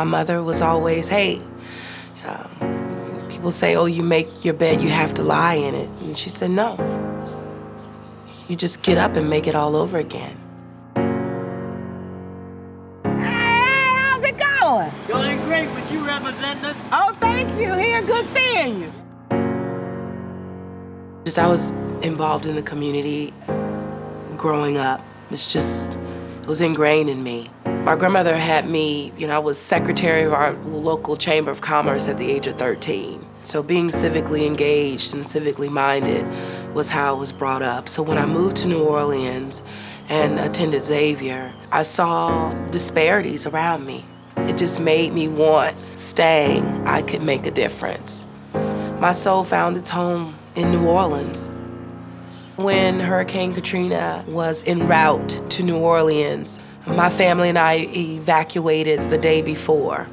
My mother was always, hey, people say, oh, you make your bed, you have to lie in it. And she said, no. You just get up and make it all over again. Hey, how's it going? Going great. Would you represent us? Oh, thank you. Here, good seeing you. I was involved in the community growing up. It was ingrained in me. My grandmother had me, I was secretary of our local chamber of commerce at the age of 13. So being civically engaged and civically minded was how I was brought up. So when I moved to New Orleans and attended Xavier, I saw disparities around me. It just made me want, staying, I could make a difference. My soul found its home in New Orleans. When Hurricane Katrina was en route to New Orleans, my family and I evacuated the day before,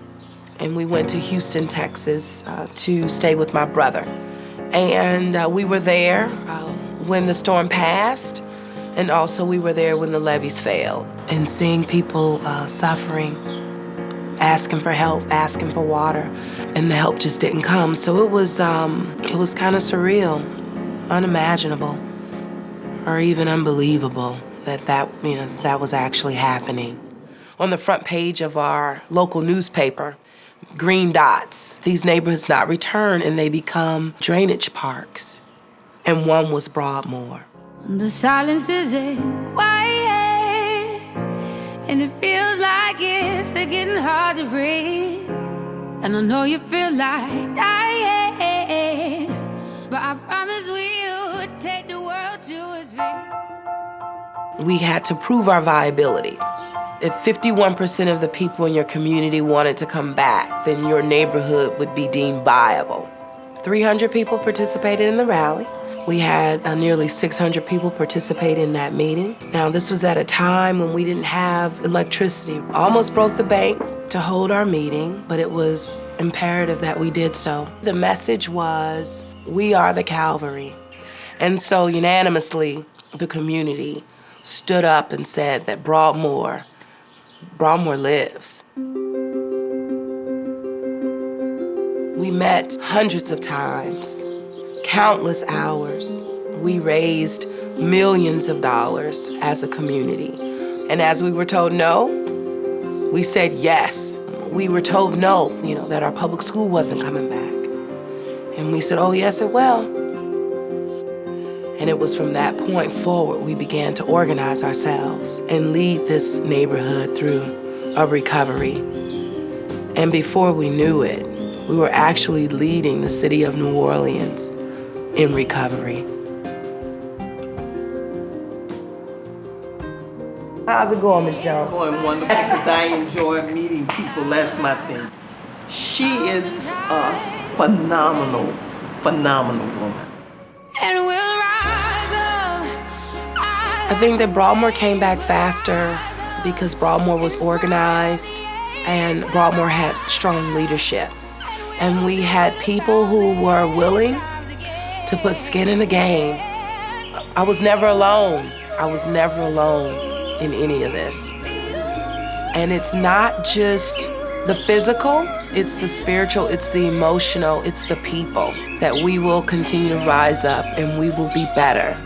and we went to Houston, Texas to stay with my brother. And we were there when the storm passed, and also we were there when the levees failed. And seeing people suffering, asking for help, asking for water, and the help just didn't come. So it was kind of surreal, unimaginable, or even unbelievable that was actually happening. On the front page of our local newspaper, green dots. These neighborhoods not return and they become drainage parks. And one was Broadmoor. The silence is quiet, and it feels like it's getting hard to breathe. And I know you feel like dying, but I promise we would take the world to its feet. We had to prove our viability. If 51% of the people in your community wanted to come back, then your neighborhood would be deemed viable. 300 people participated in the rally. We had nearly 600 people participate in that meeting. Now, this was at a time when we didn't have electricity. Almost broke the bank to hold our meeting, but it was imperative that we did so. The message was, we are the Calvary. And so unanimously, the community stood up and said that Broadmoor lives. We met hundreds of times, countless hours. We raised millions of dollars as a community. And as we were told no, we said yes. We were told no, that our public school wasn't coming back. And we said, oh, yes, it will. And it was from that point forward we began to organize ourselves and lead this neighborhood through a recovery. And before we knew it, we were actually leading the city of New Orleans in recovery. How's it going, Ms. Jones? Going wonderful, because I enjoy meeting people. That's my thing. She is a phenomenal woman. And we'll rise up. I think that Broadmoor came back faster because Broadmoor was organized and Broadmoor had strong leadership. And we had people who were willing to put skin in the game. I was never alone. I was never alone in any of this. And it's not just the physical, it's the spiritual, it's the emotional, it's the people that we will continue to rise up and we will be better.